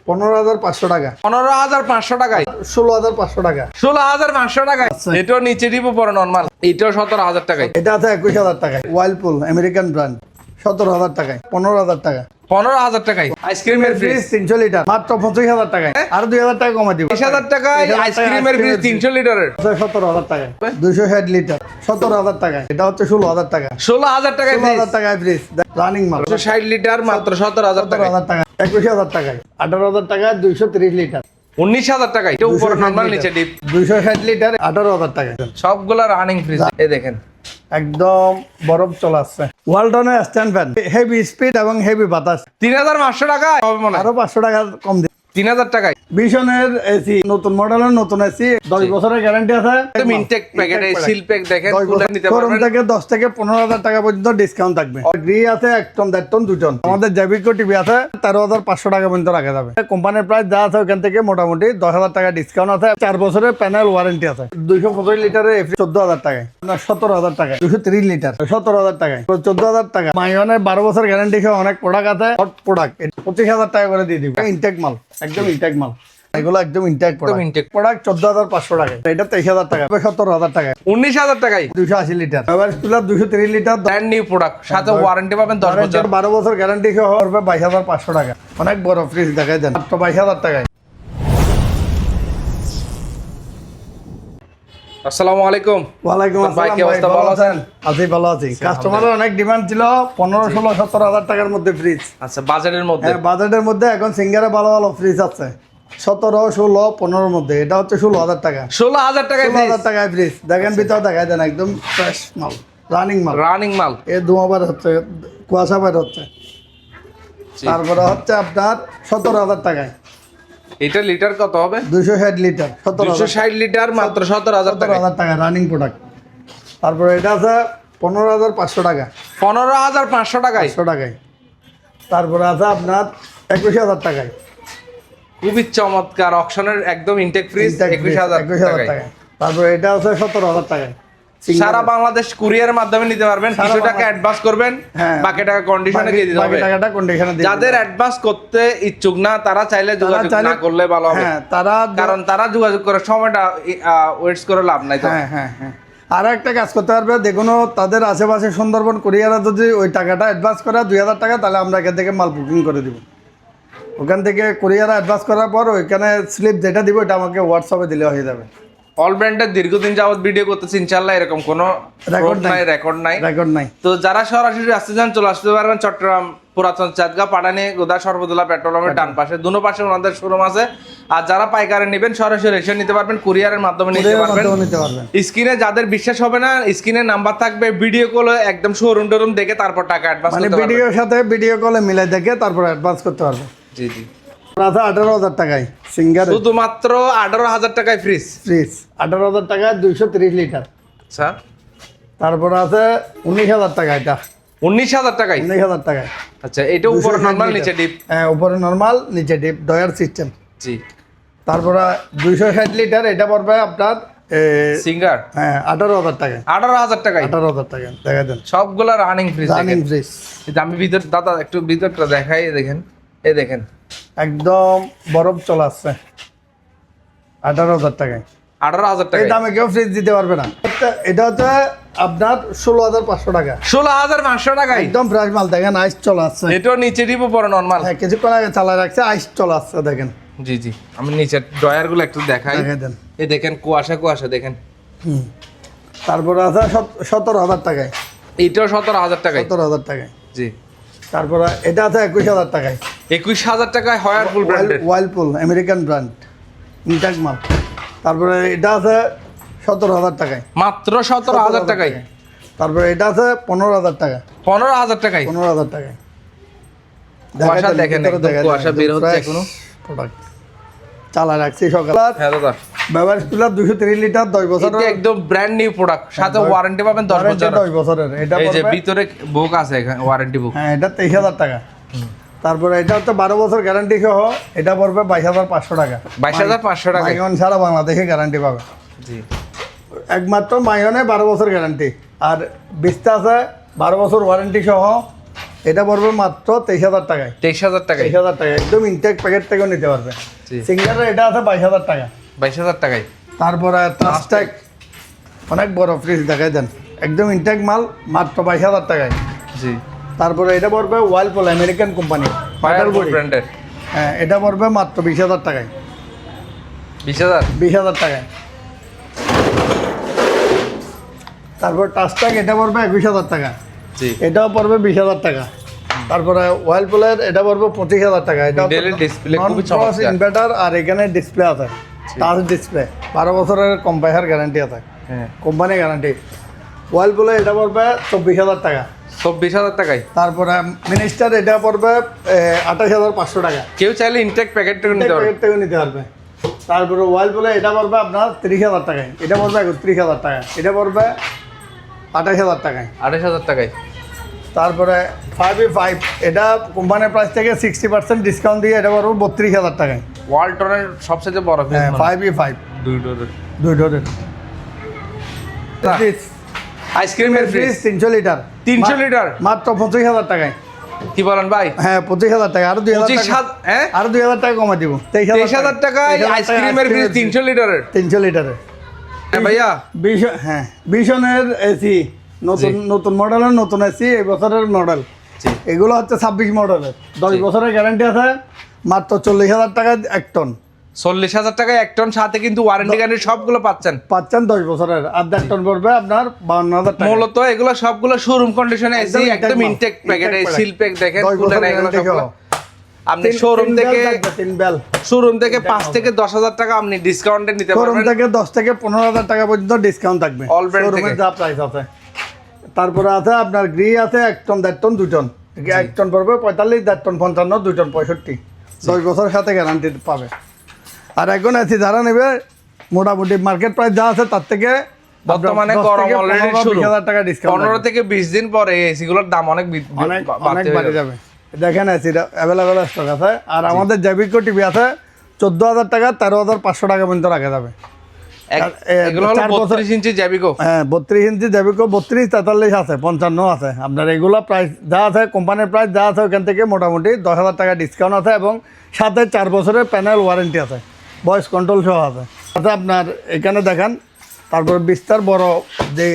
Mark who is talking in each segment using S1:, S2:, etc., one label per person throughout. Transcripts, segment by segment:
S1: 15,500 টাকা।
S2: 15,500 টাকায়
S1: 16,500 টাকা।
S2: 16,500 টাকায়। এটাও নিচে দিব পরে নরমাল। এটাও 17,000 টাকায়।
S1: এটা আছে 21,000 টাকায়। ওয়াইলপুল আমেরিকান ব্র্যান্ড 17,000 টাকায়। 15,000 টাকা।
S2: 15,000 টাকায়। আইসক্রিমের ফ্রিজ
S1: 300 লিটার মাত্র 25,000 টাকায়। আর 2,000 টাকা কমাই দিব।
S2: 20,000 টাকায় আইসক্রিমের ফ্রিজ 300 লিটারের
S1: 17,000 টাকায়। 260 লিটার 17,000 টাকায়। এটা হচ্ছে 16,000 টাকা।
S2: 16,000 টাকায় ফ্রিজ।
S1: 16,000 টাকায় ফ্রিজ রানিং মাল।
S2: 260 লিটার মাত্র 17,000 টাকায়।
S1: 17,000 টাকা। 21,000 টাকায়। 18,000 টাকায় 230 লিটার
S2: 19,000 টাকায়। এটা উপরে নরমাল নিচে ডিপ।
S1: 260 লিটার 18,000 টাকা।
S2: সবগুলা রানিং ফ্রিজ। এই দেখেন
S1: একদম বরফ চলাচ্ছে। ওয়ালটনের স্ট্যান্ড ফ্যান হেভি স্পিড এবং হেভি বাতাস
S2: 3,500 টাকায় হবে মনে হয়।
S1: আরো 500 টাকা কম দিন।
S2: 3,000 টাকায়।
S1: ভিশনের এসি নতুন মডেলের নতুন এসি 10 বছরের গ্যারান্টি আছে।
S2: একদম ইনটেক প্যাকেট এই সিল প্যাক দেখেন কোথায় নিতে
S1: শোরুম
S2: পারবেন।
S1: থেকে 10 থেকে 15,000 টাকা পর্যন্ত ডিসকাউন্ট থাকবে। গ্রি আছে 1 টন 1.5 টন 2 টন। আমাদের জেবিকো টিভি আছে 13,500 টাকা পর্যন্ত রাখা যাবে। কোম্পানির প্রাইস যা আছে ওখান থেকে মোটামুটি 10,000 টাকা ডিসকাউন্ট আছে। 4 বছরের প্যানেল ওয়ারেন্টি আছে। 225 লিটারের এফি 14,000 টাকায়। 17,000 টাকায়। 230 লিটার 17,000 টাকায়। 14,000 টাকা। মাইনের 12 বছর গ্যারান্টি সহ অনেক প্রোডাক্ট আছে। হট প্রোডাক্ট 25,000 টাকা করে দিয়ে দিব। ইনটেক মাল একদম ইনটেক মাল। এগুলো একদম ইনটেক প্রোডাক্ট 14,500 টাকা। এটা 23,000 টাকা। 17,000 টাকা।
S2: 19,000 টাকায়
S1: 280 litre average cooler 230 litre
S2: brand new product সাথে ওয়ারেন্টি পাবেন 10 বছর।
S1: 12 বছর গ্যারান্টি সহ 22,500 টাকা। অনেক বড় ফ্রিজ দেখাই দেন মাত্র 22,000 টাকায়।
S2: আসসালামু আলাইকুম।
S1: ওয়ালাইকুম
S2: ভাই, কি
S1: আসসালাম।
S2: অবস্থা? ভালো আছেন?
S1: আছি ভালো আছি। কাস্টমারের অনেক ডিমান্ড ছিল 15, 16, 17,000 টাকার মধ্যে ফ্রিজ।
S2: আচ্ছা বাজেটের মধ্যে
S1: হ্যাঁ বাজেটের মধ্যে এখন সিঙ্গারে ভালো ভালো ফ্রিজ আছে 17, 16, 15 মধ্যে। এটা হচ্ছে 16,000 টাকা।
S2: 16,000 টাকায়
S1: 16,000 টাকায় ফ্রিজ দেখেন ভিতরে দেখাই দেন একদম ফ্রেশ মাল রানিং মাল।
S2: রানিং মাল।
S1: এ ধোঁয়া বের হচ্ছে কুয়াশা বের হচ্ছে। তারপরে হচ্ছে আপনার 17,000 টাকায়।
S2: এটা লিটার কত হবে?
S1: 260 লিটার
S2: 260 লিটার মাত্র 17,000 টাকা।
S1: 17,000 টাকা রানিং প্রোডাক্ট। তারপরে এটা আছে 15,500 টাকা।
S2: 15,500 টাকায়
S1: 500 টাকায়। তারপরে আছে আপনার 21,000 টাকায়।
S2: খুবই চমৎকার অকশনের একদম ইনটেক ফ্রিজ 21,000 টাকায়।
S1: টাকায়। তারপরে এটা আছে 17,000 টাকায়।
S2: সারা বাংলাদেশ কুরিয়ারের মাধ্যমে নিতে পারবেন। কিছু টাকা অ্যাডভান্স করবেন,
S1: হ্যাঁ।
S2: বাকি টাকা কন্ডিশনে দিয়ে দিতে হবে।
S1: বাকি টাকাটা কন্ডিশনে দিয়ে
S2: যাদের অ্যাডভান্স করতে ইচ্ছুক না তারা চাইলে যোগাযোগ না করলে ভালো হবে।
S1: হ্যাঁ তারা
S2: কারণ তারা যোগাযোগ করার সময়টা ওয়েটস করে লাভ নাই তো।
S1: হ্যাঁ হ্যাঁ হ্যাঁ আর একটা কাজ করতে পারবে দেখুন তাদের আশেপাশে সুন্দরবন কুরিয়ারে যদি ওই টাকাটা অ্যাডভান্স করে 2,000 টাকা তাহলে আমরা এখান থেকে মাল বুকিং করে দিব। ওখান থেকে কুরিয়ারে অ্যাডভান্স করার পর ওইখানে স্লিপ যেটা দিব এটা আমাকে হোয়াটসঅ্যাপে দিলে হয়ে যাবে।
S2: অল ব্র্যান্ডের দীর্ঘদিন যাবত ভিডিও করতেছি ইনশাআল্লাহ এরকম কোনো রেকর্ড নাই। তো যারা সরাসরি আসতে চান চলে আসতে পারবেন চট্টগ্রাম পুরাতন চাঁদগাঁ পাটানি গোদা সর্বদুল্লাহ পেট্রোল পাম্পের ডান পাশে দুনো পাশে ওনাদের শোরুম আছে। আর যারা পাইকারি নেবেন সরাসরি এসে নিতে পারবেন, কুরিয়ারের মাধ্যমে নিতে পারবেন। স্ক্রিনে যাদের বিশ্বাস হবে না স্ক্রিনে নাম্বার থাকবে, ভিডিও কলে একদম শোরুম টোরুম দেখে তারপর টাকা অ্যাডভান্স করতে পারবেন।
S1: ভিডিওর সাথে ভিডিও কলে মিলাই দেখে তারপর অ্যাডভান্স করতে পারবে।
S2: জি জি।
S1: 18,000 টাকায় সিঙ্গার
S2: শুধুমাত্র 18,000 টাকায় ফ্রিজ
S1: 18,000 টাকায় 230 লিটার।
S2: আচ্ছা
S1: তারপর আছে 19,000 টাকা। এটা
S2: 19,000 টাকায়
S1: 19,000 টাকায়।
S2: আচ্ছা এটা উপরে নরমাল নিচে ডিপ।
S1: হ্যাঁ উপরে নরমাল নিচে ডিপ ডয়ার সিস্টেম।
S2: জি।
S1: তারপরে 260 লিটার এটা পড়বে আপনার
S2: সিঙ্গার।
S1: হ্যাঁ 18,000 টাকা।
S2: 18,000 টাকায়
S1: 18,000 টাকা দেখা দেন
S2: সবগুলা রানিং ফ্রিজ।
S1: Running fridge.
S2: আমি ভিতর দাদা একটু ভিতরটা দেখাই দেখেন। এই দেখেন
S1: একদম বরফ চলাচ্ছে 18,000 টাকায়।
S2: 18,000 টাকা
S1: এই দামে কেউ ফ্রিজ দিতে পারবে না। এটা হচ্ছে আপনার 16,500 টাকা।
S2: 16,500 টাকায়
S1: একদম ফ্রেশ মাল দেখেন আইস চলাচ্ছে।
S2: এটাও নিচে দিব পরে নরমাল।
S1: হ্যাঁ কিছুক্ষণ আগে চালা রাখছে আইস চলাচ্ছে দেখেন।
S2: জি জি আমি নিচের ড্রয়ার গুলো একটু দেখাই।
S1: দেন
S2: এই দেখেন কুয়াশা দেখেন।
S1: তারপরে আছে 17,000 টাকায়।
S2: এইটাও 17,000 টাকায়।
S1: 17,000 টাকায়।
S2: জি।
S1: তারপরে এটা আছে 21,000 টাকায়।
S2: 21,000 টাকায় ওয়ারপুল ব্র্যান্ডের।
S1: ওয়াইলপুল আমেরিকান ব্র্যান্ড ইনটেক মাল। তারপরে এটা আছে 17,000 টাকায়।
S2: মাত্র 17,000 টাকায়।
S1: তারপরে এটা আছে 15,000 টাকা।
S2: 15,000 টাকায়।
S1: 15,000 টাকায়।
S2: কুয়াশা দেখেন একদম কুয়াশা বের হচ্ছে এখনো।
S1: প্রোডাক্ট চালা রাখছি সকাল।
S2: হ্যাঁ দাদা
S1: ব্যবহার কুলার 230 লিটার 10 বছর।
S2: এটা একদম ব্র্যান্ড নিউ প্রোডাক্ট সাথে ওয়ারেন্টি পাবেন 10 বছর।
S1: 10 বছরের। এটা
S2: এই যে ভিতরে বুক আছে এখানে ওয়ারেন্টি বুক।
S1: হ্যাঁ এটা 23,000 টাকা। তারপরে এটা হচ্ছে 12 বছর গ্যারান্টি সহ এটা পড়বে 22,500 টাকা।
S2: 22,500 টাকা।
S1: মাইগন সারা বাংলাদেশে গ্যারান্টি পাবে।
S2: জি।
S1: একমাত্র মাইগনে 12 বছর গ্যারান্টি আর বিস্তা আছে 12 বছর ওয়ারেন্টি সহ এটা পড়বে মাত্র 23,000 টাকায়।
S2: 23,000 টাকায়।
S1: 23,000 টাকা একদম ইনটেক প্যাকেট থেকেও নিতে পারবে। সিঙ্গারের এটা আছে 22,000 টাকা।
S2: 22,000 টাকায়।
S1: তারপরে টাস্টেক অনেক বড় ফ্রিজ দেখাই দেন, একদম ইনটেক মাল মাত্র 22,000 টাকায়।
S2: জি।
S1: তারপরে এটা পড়বে ওয়ালপুল আমেরিকান কোম্পানি
S2: ফায়ারপুল ব্র্যান্ডের।
S1: হ্যাঁ, এটা পড়বে মাত্র 20,000 টাকায়।
S2: 20,000
S1: টাকায়। তারপর টাস্টাক এটা পড়বে 21,000 টাকা।
S2: জি।
S1: এটাও পড়বে 20,000 টাকা। তারপরে ওয়ালপুলের এটা পড়বে 25,000 টাকা। এটা
S2: ডিসপ্লে খুবই চমৎকার।
S1: ইনভার্টার আর এখানে ডিসপ্লে আছে, টাচ ডিসপ্লে, 12 বছরের কম্পাইহার গ্যারান্টি আছে।
S2: হ্যাঁ,
S1: কোম্পানি গ্যারান্টি। ওয়ালপুলে এটা পড়বে 24,000 টাকা।
S2: 24,000 টাকায়।
S1: তারপরে মিনিস্টার এটা পড়বে 28,500 টাকা।
S2: কেউ চাইলে ইনটেক প্যাকেট থেকে নিতে পারবে।
S1: প্যাকেট থেকে নিতে পারবে। তারপরে ওয়ালপুলে এটা পড়বে আপনার 30,000 টাকায়। এটা পড়বে 31,000 টাকা। এটা পড়বে 28,000 টাকায়।
S2: 28,000 টাকায়।
S1: তারপরে 5E5 এটা কোম্পানির প্রাইস থেকে 60% ডিসকাউন্ট দিয়ে এটা পড়বে 32,000 টাকায়।
S2: ওয়ালটনের সবচেয়ে বড় ফ্রিজ।
S1: 5E5
S2: দুই ডোরের।
S1: দুই ডোরের
S2: আইসক্রিমের ফ্রিজ
S1: 300 লিটার।
S2: 300 লিটার
S1: মাত্র 25,000 টাকায়।
S2: কি বলেন ভাই?
S1: হ্যাঁ, 25,000 টাকা। আরো 2,000 টাকা।
S2: হ্যাঁ,
S1: আরো 2,000 টাকা কমা দিব।
S2: 23,000 টাকায় আইসক্রিমের ফ্রিজ 300 লিটারের।
S1: 300 লিটারের।
S2: হ্যাঁ ভাইয়া।
S1: হ্যাঁ, বিশনের এসি নতুন মডেলের নতুন এসি এই বছরের মডেল। এগুলো হচ্ছে 26 মডেলের, 10 বছরের গ্যারান্টি আছে। মাত্র 40,000 টাকায় 1 টন।
S2: 40,000 টাকায় 1 টন, সাথে কিন্তু ওয়ারেন্টি গ্যারান্টি সবগুলো পাচ্ছেন
S1: 10 বছরের। আর 1 টন পড়বে আপনার 52,000 টাকা।
S2: মূলত এগুলো সবগুলো শোরুম কন্ডিশনে এসি, একদম ইনটেক প্যাকেট। এই সিল প্যাক দেখেন, খুলে না এগুলো সবগুলো। আপনি শোরুম থেকে 5 থেকে 10,000 টাকা আপনি ডিসকাউন্টে নিতে পারবেন।
S1: শোরুম থেকে 10 থেকে 15,000 টাকা পর্যন্ত ডিসকাউন্ট থাকবে
S2: অল ব্র্যান্ড থেকে।
S1: শোরুমের যা প্রাইস আছে। তারপরে আছে আপনার গ্রি আছে 1 টন, 1.5 টন, 2 টন। 1 টন পড়বে 45, 1.5 টন 55, 2 টন 65। 10 বছরের সাথে গ্যারান্টি পাবে। আর এখন এসি যারা নেবে মোটামুটি মার্কেট প্রাইস যা আছে তার থেকে
S2: বর্তমানে গরম অলরেডি শুরু।
S1: 20,000 টাকা ডিসকাউন্ট।
S2: 15 থেকে 20 দিন পরে এসি গুলোর দাম অনেক
S1: বাড়ে যাবে। দেখেন এসিটা অ্যাভেলেবেল স্টক আছে। আর আমাদের জৈবিকো টিভি আছে 14,000 টাকা, 13,500 টাকা পর্যন্ত রাখা যাবে।
S2: এগুলো হলো 32 ইঞ্চি জৈবিকো।
S1: হ্যাঁ, 32 ইঞ্চি জৈবিকো, 32, 43 আছে, 55 আছে। আপনার এগুলো প্রাইস যা আছে, কোম্পানির প্রাইস যা আছে ওখান থেকে মোটামুটি 10,000 টাকা ডিসকাউন্ট আছে এবং সাথে 4 বছরের প্যানেল ওয়ারেন্টি আছে, ভয়েস কন্ট্রোল সহ আছে। আচ্ছা, আপনার এখানে দেখেন। তারপর বিস্তার বড় যে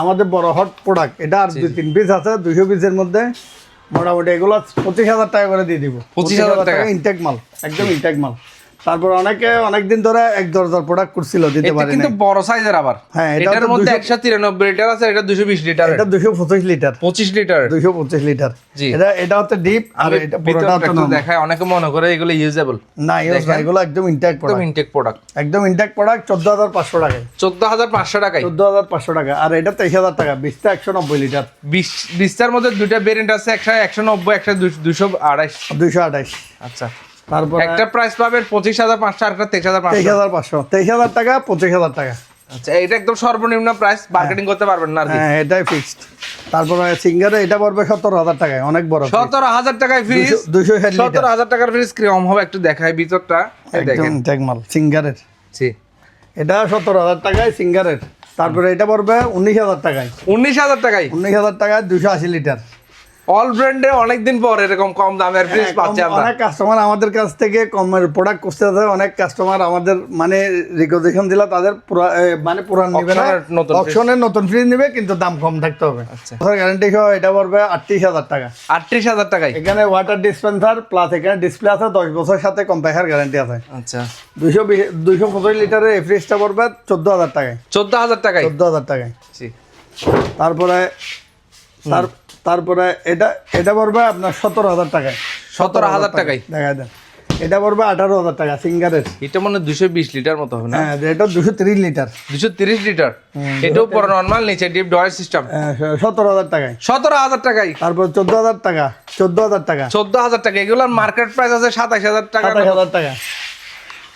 S1: আমাদের বড় হট প্রোডাক্ট, এটা আর 2-3 পিস আছে 200 পিসের মধ্যে। মোটামুটি এগুলো 25,000 টাকা করে দিয়ে দিব।
S2: 25,000 টাকা
S1: ইনটেক মাল, একদম ইনটেক মাল। তারপর অনেকে অনেকদিন ধরে 1 দরজার প্রোডাক্ট করছিল, দিতে পারে না।
S2: কিন্তু বড় সাইজের আবার।
S1: হ্যাঁ,
S2: এটার মধ্যে 193 লিটার আছে, এটা 220 লিটার।
S1: এটা 225 লিটার।
S2: 25 লিটার।
S1: 225 লিটার।
S2: জি।
S1: এটা হচ্ছে ডিপ আর এটা পুরোটা হচ্ছে নরমাল।
S2: দেখায় অনেকে মনে করে এগুলো ইউজেবল।
S1: না, এগুলো একদম ইনটেক প্রোডাক্ট।
S2: একদম ইনটেক প্রোডাক্ট।
S1: একদম ইনটেক প্রোডাক্ট 14,500 টাকায়।
S2: 14,500 টাকায়।
S1: 14,500 টাকা। আর এটা 23,000 টাকা। 20টা 190 লিটার।
S2: 20টার মধ্যে দুইটা ভেরিয়েন্ট আছে, একটা 190, একটা 228।
S1: 228।
S2: আচ্ছা।
S1: তারপর
S2: একটা প্রাইস পাবেন 25,500, আর একটা 23,500।
S1: 23,500 টাকা, 25,000 টাকা।
S2: আচ্ছা, এটা একদম সর্বনিম্ন প্রাইস, মার্কেটিং করতে পারবেন না আর কি।
S1: হ্যাঁ, এটাই ফিক্সড। তারপরে সিঙ্গারে এটা পড়বে 17,000 টাকায়, অনেক বড়।
S2: 17,000 টাকায় ফ্রিজ। 17,000 টাকার ফ্রিজ কিরকম হবে একটু দেখায় ভিতরটা।
S1: দেখেন ইনটেক মাল সিঙ্গারের।
S2: জি।
S1: এটা 17,000 টাকায় সিঙ্গারের। তারপরে এটা পড়বে 19,000 টাকায়।
S2: 19,000 টাকায়।
S1: 19,000 টাকায় 280 লিটার।
S2: অল ব্র্যান্ডে অনেকদিন পর এরকম কম দামের ফ্রিজ পাচ্ছি আমরা।
S1: অনেক কাস্টমার আমাদের কাছ থেকে কমের প্রোডাক্ট করতে আছে। অনেক কাস্টমার আমাদের মানে রিকোয়েশন দিলে তাদের মানে পুরান নিবে না, অপশনের নতুন ফ্রিজ নিবে, কিন্তু দাম কম থাকতে হবে।
S2: আচ্ছা।
S1: গ্যারান্টি সহ এটা পড়বে 38,000 টাকা।
S2: 38,000 টাকায়।
S1: এখানে ওয়াটার ডিসপেন্সার প্লাস এখানে ডিসপ্লে আছে, 10 বছরের সাথে কম্প্রেসার গ্যারান্টি আছে।
S2: আচ্ছা।
S1: 225 লিটারের এই ফ্রিজটা পড়বে 14,000 টাকায়।
S2: 14,000 টাকায়।
S1: 14,000 টাকায়।
S2: জি।
S1: তারপরে এটা পড়বে আপনার 17,000 টাকায়।
S2: 17,000 টাকায়।
S1: দেখা দেন। এটা পড়বে 18,000 টাকা সিঙ্গারের।
S2: এটা মনে 220 লিটার মতো হবে না?
S1: হ্যাঁ, এটা 230 লিটার।
S2: 230 লিটার। এটাও পুরো নরমাল, নিচে ডিপ ডয়ার সিস্টেম।
S1: 17,000 টাকায়।
S2: 17,000 টাকায়।
S1: তারপর 14,000 টাকা। 14,000 টাকা।
S2: 14,000 টাকা। এগুলোর মার্কেট প্রাইস আছে 27,000 টাকা।
S1: 27,000 টাকা।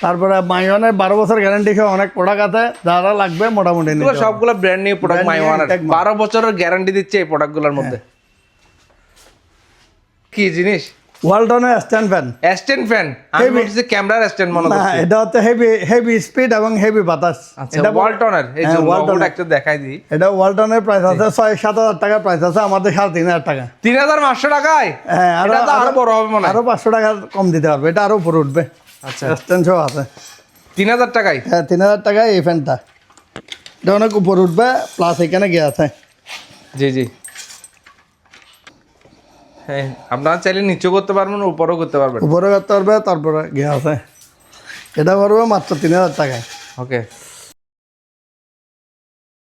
S1: তারপরে মাইওয়ানের 12 বছর গ্যারান্টি সহ অনেক প্রোডাক্ট আছে, যারা লাগবে মোটামুটি নিতে হবে।
S2: সবগুলো ব্র্যান্ড নিউ প্রোডাক্ট মাইওয়ানের। 12 বছরের গ্যারান্টি দিচ্ছে এই প্রোডাক্টগুলোর মধ্যে। কি জিনিস?
S1: ওয়ালটনের স্ট্যান্ড ফ্যান।
S2: স্ট্যান্ড ফ্যান, আমি বলছি ক্যামেরার স্ট্যান্ড মনে
S1: না,
S2: করছি।
S1: এটা হচ্ছে হেভি স্পিড এবং হেভি বাতাস।
S2: আচ্ছা, ওয়ালটনের এই যে লোগোটা একটু দেখাই দিই।
S1: এটা ওয়ালটনের প্রাইস আছে 6-7 হাজার টাকা প্রাইস আছে, আমাদের 3,500 টাকা।
S2: 3,500 টাকায়?
S1: হ্যাঁ,
S2: এটা তো আরো বড় হবে মনে হয়।
S1: আরো 500 টাকা কম দিতে পারবে, এটা আরো উপরে উঠবে।
S2: আচ্ছা,
S1: স্ট্যান্ড সহ আছে।
S2: 3,000 টাকায়?
S1: হ্যাঁ, 3,000 টাকায় এই ফ্যানটা, এটা অনেক উপরে উঠবে, প্লাস এখানে গিয়ে আছে।
S2: জি জি, হ্যাঁ, আপনারা চাইলে নিচেও করতে পারবেন, উপরেও করতে পারবেন।
S1: উপরে করতে পারবে, তারপরে গিয়ে আছে। এটা পড়বে মাত্র 3,000 টাকায়।
S2: ওকে।